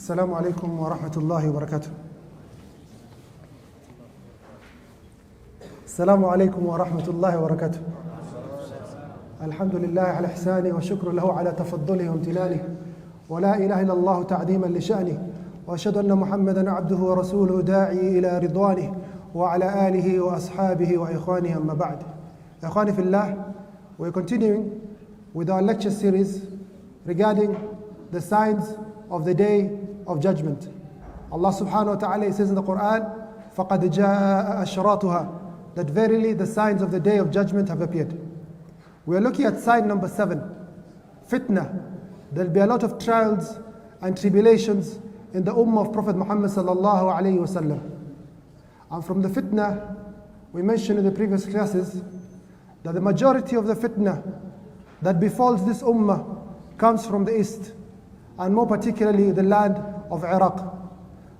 السلام عليكم ورحمة الله وبركاته. السلام عليكم ورحمة الله وبركاته. الحمد لله على إحسانه وشكر له على تفضله وامتنانه، ولا إله إلا الله تعظيما لشأنه، وأشهد أن محمدا عبده ورسوله داعي إلى رضوانه وعلى آله وأصحابه وإخوانه أما بعد. إخواني في الله, we're continuing with our lecture series regarding the signs of the day of judgment. Allah subhanahu wa ta'ala says in the Qur'an, فَقَدْ جَاءَ أَشْرَاطُهَا, that verily the signs of the day of judgment have appeared. We are looking at sign number 7, fitnah. There will be a lot of trials and tribulations in the ummah of Prophet Muhammad sallallahu alayhi wasallam. And from the fitnah, we mentioned in the previous classes that the majority of the fitnah that befalls this ummah comes from the east, and more particularly the land of Iraq.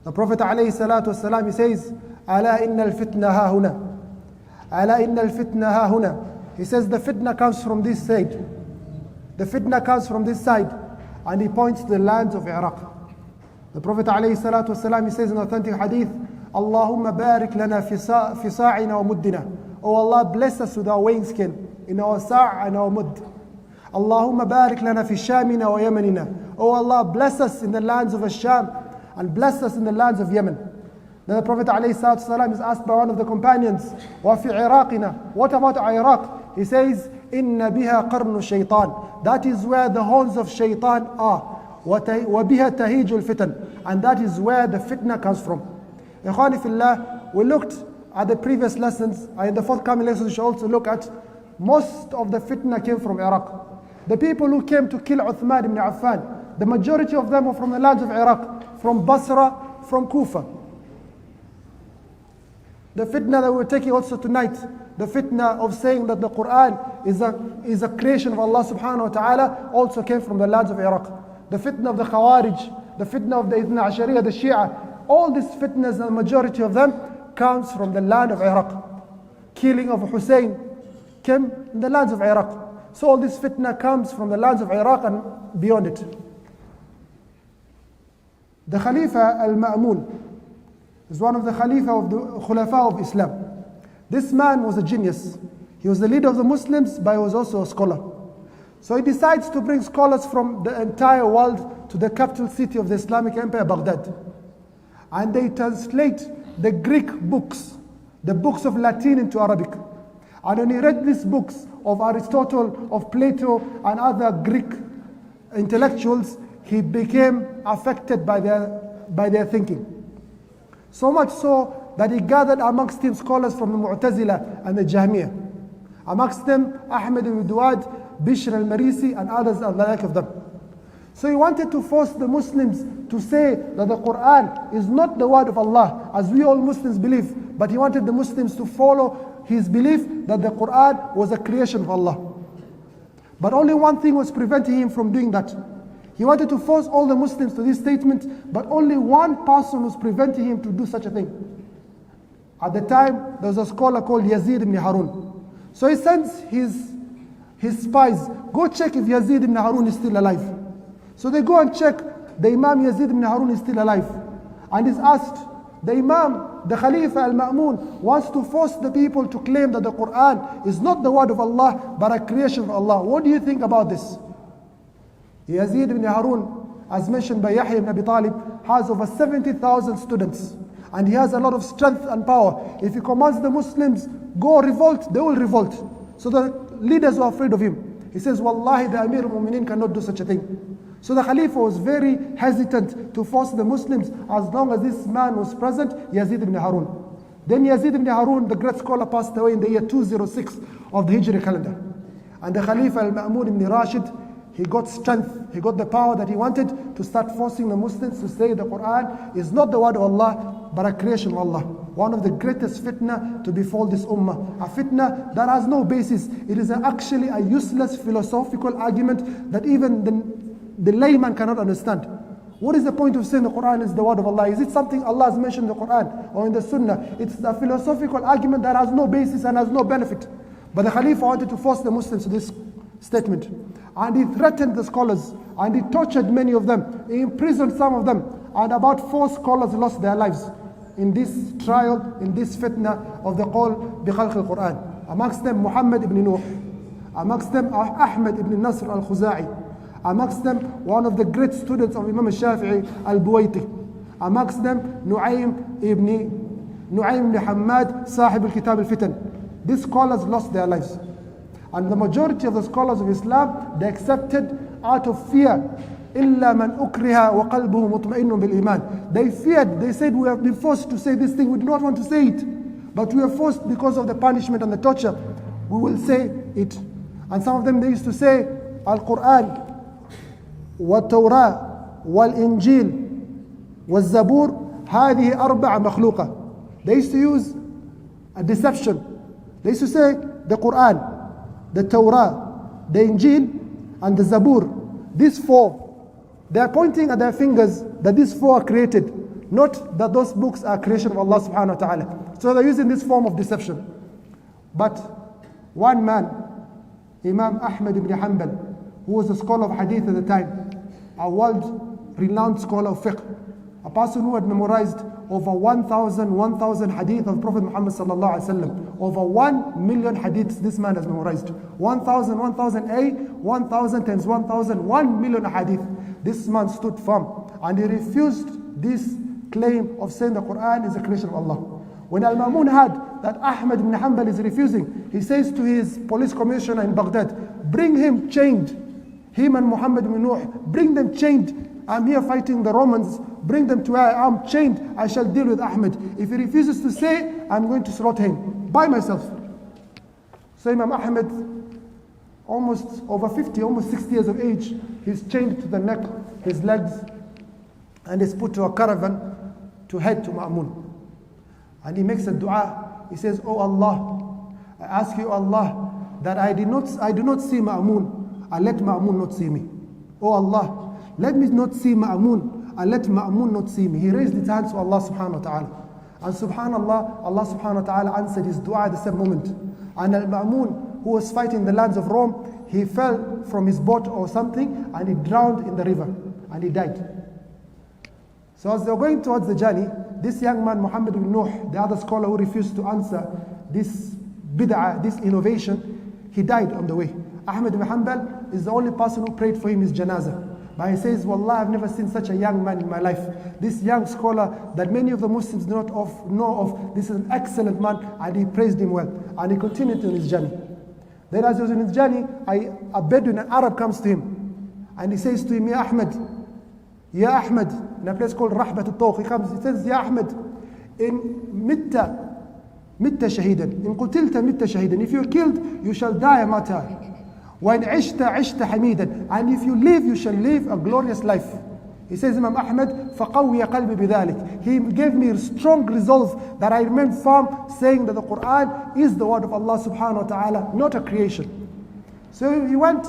The Prophet alayhi salatu wasalam, he says, أَلَا إِنَّ الْفِتْنَ هَا هُنَا, أَلَا إِنَّ الْفِتْنَ هَا هُنَا. He says the fitnah comes from this side. The fitnah comes from this side, and he points to the lands of Iraq. The Prophet alayhi salatu wasalam, he says in authentic hadith, Allahumma barik lana fi sa'ina wa muddina. Oh Allah, bless us with our weighing scale in our sa' and our mud. Allahumma barik lana fi shamina wa yamanina. Oh Allah, bless us in the lands of Asham and bless us in the lands of Yemen. Then the Prophet ﷺ is asked by one of the companions, وَفِي عِرَاقِنَا, what about Iraq? He says, إِنَّ بِهَا قَرْنُ الشَّيْطَانِ, that is where the horns of shaitan are. وَبِهَا تَهِيجُ الْفِتَنِ, and that is where the fitna comes from. Ikhwani fillah, we looked at the previous lessons, and in the forthcoming lessons we shall also look at, most of the fitna came from Iraq. The people who came to kill Uthman ibn Affan, the majority of them were from the lands of Iraq, from Basra, from Kufa. The fitna that we're taking also tonight, the fitna of saying that the Qur'an is a creation of Allah subhanahu wa ta'ala, also came from the lands of Iraq. The fitna of the Khawarij, the fitna of the Ithna Ashariya, the Shia, all these fitnas, the majority of them comes from the land of Iraq. Killing of Hussein came in the lands of Iraq. So all this fitna comes from the lands of Iraq and beyond it. The Khalifa al-Ma'mun is one of the Khalifa of the Khulafa of Islam. This man was a genius. He was the leader of the Muslims, but he was also a scholar. So he decides to bring scholars from the entire world to the capital city of the Islamic Empire, Baghdad. And they translate the Greek books, the books of Latin into Arabic. And when he read these books of Aristotle, of Plato, and other Greek intellectuals, he became affected by their thinking. So much so that he gathered amongst him scholars from the Mu'tazila and the Jahmiyyah. Amongst them, Ahmed ibn Duad, Bishr al-Marisi, and others like of them. So he wanted to force the Muslims to say that the Qur'an is not the word of Allah, as we all Muslims believe, but he wanted the Muslims to follow his belief that the Qur'an was a creation of Allah. But only one thing was preventing him from doing that. He wanted to force all the Muslims to this statement, but only one person was preventing him to do such a thing. At the time, there was a scholar called Yazid ibn Harun. So he sends his spies, go check if Yazid ibn Harun is still alive. So they go and check, the Imam Yazid ibn Harun is still alive. And he's asked, the Imam, the Khalifa al-Ma'mun, wants to force the people to claim that the Qur'an is not the word of Allah, but a creation of Allah. What do you think about this? Yazid ibn Harun, as mentioned by Yahya ibn Abi Talib, has over 70,000 students. And he has a lot of strength and power. If he commands the Muslims, go revolt, they will revolt. So the leaders were afraid of him. He says, Wallahi, the Amir al-Mu'mineen cannot do such a thing. So the Khalifa was very hesitant to force the Muslims as long as this man was present, Yazid ibn Harun. Then Yazid ibn Harun, the great scholar, passed away in the year 206 of the Hijri calendar. And the Khalifa al-Ma'mun ibn Rashid, he got strength, he got the power that he wanted to start forcing the Muslims to say the Qur'an is not the word of Allah, but a creation of Allah. One of the greatest fitna to befall this ummah. A fitna that has no basis. It is actually a useless philosophical argument that even the layman cannot understand. What is the point of saying the Qur'an is the word of Allah? Is it something Allah has mentioned in the Qur'an or in the Sunnah? It's a philosophical argument that has no basis and has no benefit. But the Khalifa wanted to force the Muslims to this statement. And he threatened the scholars, and he tortured many of them, he imprisoned some of them, And about 4 scholars lost their lives in this trial, in this fitna of the qawl bi khalq al-Qur'an. Amongst them Muhammad ibn Nuh, amongst them Ahmad ibn Nasr al-Khuza'i, amongst them one of the great students of Imam al-Shafi'i, al-Buwaiti, amongst them Nu'aym ibn Hamad, Sahib al-Kitab al-Fitan. These scholars lost their lives. And the majority of the scholars of Islam, they accepted out of fear. إِلَّا مَنْ أُكْرِهَا وَقَلْبُهُ مُطْمَئِنٌ بِالْإِيمَانِ. They feared, they said, we have been forced to say this thing, we do not want to say it. But we are forced because of the punishment and the torture. We will say it. And some of them, they used to say, Al-Qur'an, wal-Tawrah, wal-Injil, wal-Zabur, هذه أربع مخلوقة. They used to use a deception. They used to say, the Qur'an, the Torah, the Injil, and the Zabur. These 4, they are pointing at their fingers that these 4 are created, not that those books are creation of Allah subhanahu wa ta'ala. So they're using this form of deception. But one man, Imam Ahmad ibn Hanbal, who was a scholar of hadith at the time, a world-renowned scholar of fiqh, a person who had memorized over 1,000 hadith of Prophet Muhammad sallallahu alaihi wasallam. Over 1 million hadiths this man has memorized. 1,000, 1,000 times 1,000, 1 million hadith. This man stood firm and he refused this claim of saying the Qur'an is a creation of Allah. When Al-Ma'mun heard that Ahmad ibn Hanbal is refusing, he says to his police commissioner in Baghdad, bring him chained. Him and Muhammad ibn Nuh, bring them chained. I'm here fighting the Romans. Bring them to where I am chained. I shall deal with Ahmed. If he refuses to say, I'm going to slaughter him by myself. So Imam Ahmed, almost over 50, almost 60 years of age, he's chained to the neck, his legs, and is put to a caravan to head to Ma'mun. And he makes a dua. He says, Oh Allah, I ask you, Allah, that I do not see Ma'mun, and let Ma'mun not see me. Oh Allah, let me not see Ma'mun, and let Ma'mun not see me. He raised his hands to Allah subhanahu wa ta'ala. And subhanallah, Allah subhanahu wa ta'ala answered his dua at the same moment. And Al-Ma'mun, who was fighting the lands of Rome, he fell from his boat or something, and he drowned in the river, and he died. So as they were going towards the journey, this young man, Muhammad ibn Nuh, the other scholar who refused to answer this bid'ah, this innovation, he died on the way. Ahmad ibn Hanbal is the only person who prayed for him his janazah. But he says, Wallah, I've never seen such a young man in my life. This young scholar that many of the Muslims do not know of, this is an excellent man, and he praised him well. And he continued on his journey. Then as he was in his journey, a Bedouin, an Arab comes to him. And he says to him, Ya Ahmed, in a place called Rahbat al-Tawq, he comes, he says, Ya Ahmed, in mitta shahidan, in qutilta mitta shahidan. If you're killed, you shall die a martyr. وَإِنْ عِشْتَ عِشْتَ حَمِيدًا. And if you live, you shall live a glorious life. He says, Imam Ahmad, فَقَوِّيَ قَلْبِ بِذَلِكَ. He gave me strong resolve that I remain firm, saying that the Qur'an is the word of Allah subhanahu wa ta'ala, not a creation. So he went,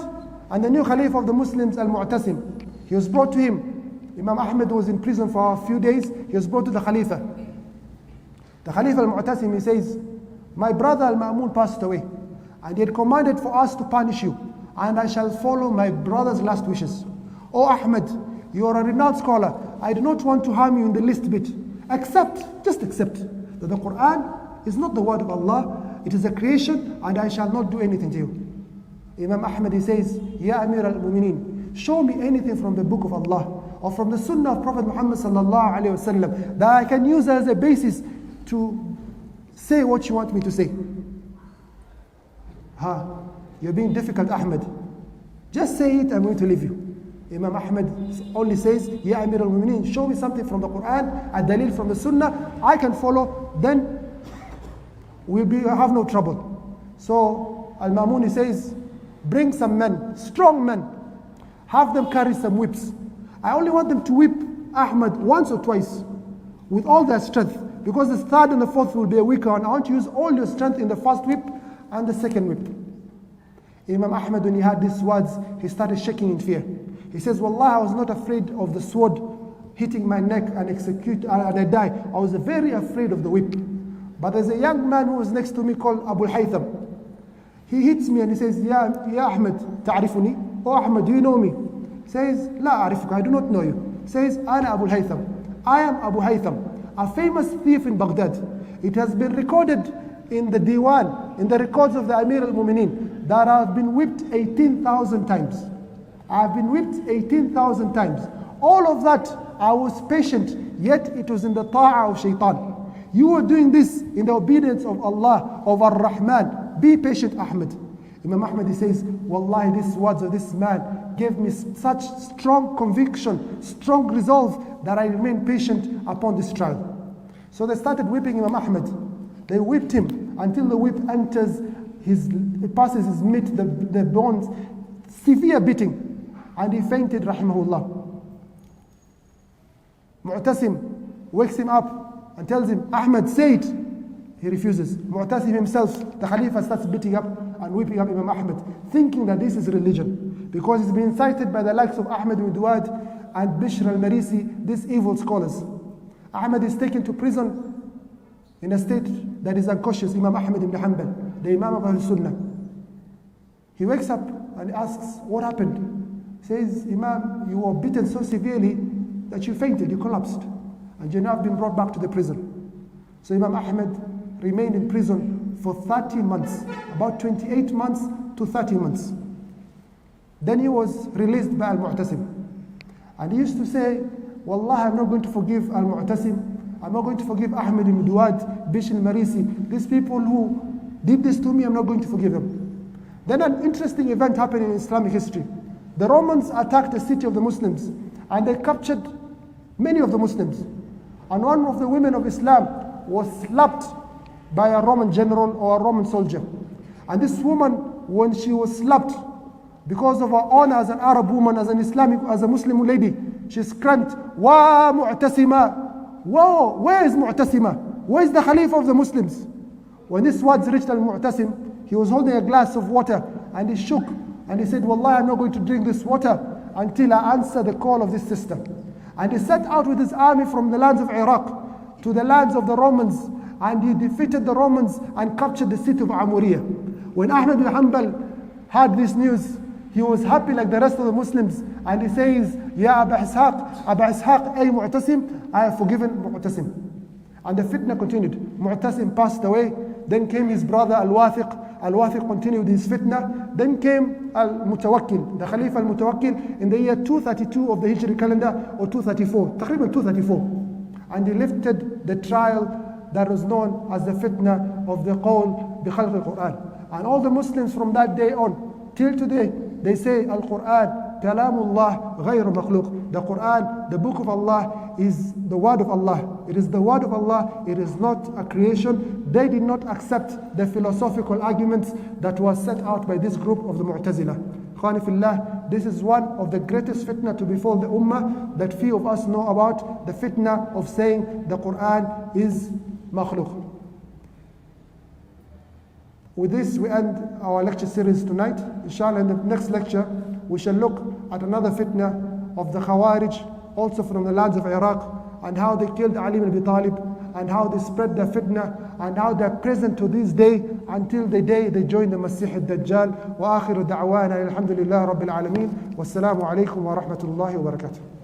and the new Khalifa of the Muslims, Al-Mu'tasim, he was brought to him. Imam Ahmad was in prison for a few days. He was brought to the Khalifa. The Khalifa Al-Mu'tasim, he says, my brother Al-Ma'mun passed away, and he had commanded for us to punish you, and I shall follow my brother's last wishes. Oh Ahmed, you are a renowned scholar. I do not want to harm you in the least bit. Just accept that the Qur'an is not the word of Allah. It is a creation, and I shall not do anything to you. Imam Ahmad, he says, Ya Amir al-Mu'mineen, show me anything from the book of Allah or from the Sunnah of Prophet Muhammad sallallahu alaihi wasallam that I can use as a basis to say what you want me to say. You're being difficult, Ahmed. Just say it, I'm going to leave you. Imam Ahmad only says, Ya Amir al-Mu'mineen, show me something from the Qur'an, a dalil from the Sunnah, I can follow, then we'll have no trouble. So Al-Ma'mun, he says, bring some men, strong men, have them carry some whips. I only want them to whip Ahmad once or twice with all their strength, because the third and the fourth will be a weaker one. I want to use all your strength in the first whip and the second whip. Imam Ahmad, when he heard these words, he started shaking in fear. He says, Wallah, I was not afraid of the sword hitting my neck and I die. I was very afraid of the whip. But there's a young man who was next to me called Abu Haytham. He hits me and he says, Ya Ahmed, ta'rifuni? Oh Ahmed, do you know me? He says, La a'rifuka, I do not know you. He says, Ana Abu Haytham. I am Abu Haytham, a famous thief in Baghdad. It has been recorded in the Diwan, in the records of the Amir al-Mu'mineen, that I have been whipped 18,000 times. I have been whipped 18,000 times. All of that, I was patient, yet it was in the ta'ah of shaitan. You were doing this in the obedience of Allah, of Ar-Rahman. Be patient, Ahmed. Imam Ahmed, he says, Wallahi, these words of this man gave me such strong conviction, strong resolve, that I remained patient upon this trial. So they started whipping Imam Ahmed. They whipped him until the whip enters it passes his meat, the bones, severe beating. And he fainted, rahimahullah. Mu'tasim wakes him up and tells him, Ahmed, say it. He refuses. Mu'tasim himself, the Khalifa, starts beating up and whipping up Imam Ahmed, thinking that this is religion, because he's been incited by the likes of Ahmed ibn Duwad and Bishr al-Marisi, these evil scholars. Ahmed is taken to prison in a state that is unconscious. Imam Ahmed ibn Hanbal, the Imam of Ahl-Sunnah. He wakes up and asks, what happened? He says, Imam, you were beaten so severely that you fainted, you collapsed, and you now have been brought back to the prison. So Imam Ahmed remained in prison for 30 months, about 28 months to 30 months. Then he was released by Al-Mu'tasim. And he used to say, Wallah, I'm not going to forgive Al-Mu'tasim. I'm not going to forgive Ahmed ibn Duwad, Bishr al-Marisi. These people who did this to me, I'm not going to forgive them. Then an interesting event happened in Islamic history. The Romans attacked the city of the Muslims, and they captured many of the Muslims. And one of the women of Islam was slapped by a Roman general or a Roman soldier. And this woman, when she was slapped, because of her honor as an Arab woman, as a Muslim lady, she screamed, Wa Mu'tasima! Whoa, where is Mu'tasima? Where is the Khalifa of the Muslims? When these words reached Al-Mu'tasim, he was holding a glass of water, and he shook, and he said, Wallahi, I'm not going to drink this water until I answer the call of this sister. And he set out with his army from the lands of Iraq to the lands of the Romans, and he defeated the Romans and captured the city of Amuriya. When Ahmed bin Hanbal heard this news, he was happy like the rest of the Muslims, and he says, Ya Aba Ishaq, ay Mu'tasim, I have forgiven Mu'tasim. And the fitna continued. Mu'tasim passed away, then came his brother Al-Wathiq. Al-Wathiq continued his fitna. Then came Al-Mutawakkil, the Khalifa Al-Mutawakkil, in the year 232 of the Hijri calendar, or 234, taqriban 234. And he lifted the trial that was known as the fitna of the qawl bi khalq al-Qur'an. And all the Muslims from that day on till today, they say Al-Qur'an, Kalamullah ghayr makhluq. The Qur'an, the book of Allah, is the word of Allah. It is the word of Allah. It is not a creation. They did not accept the philosophical arguments that was set out by this group of the Mu'tazila. Khani fillah, this is one of the greatest fitna to befall the ummah that few of us know about, the fitna of saying the Qur'an is makhluk. With this, we end our lecture series tonight. Inshallah, in the next lecture, we shall look at another fitna of the Khawarij, also from the lands of Iraq, and how they killed Ali ibn Abi Talib, and how they spread their fitna, and how they're present to this day until the day they join the Masih al-Dajjal. Wa akhiru da'wana alhamdulillah rabbil alameen. Wassalamu alaikum wa rahmatullahi wa barakatuh.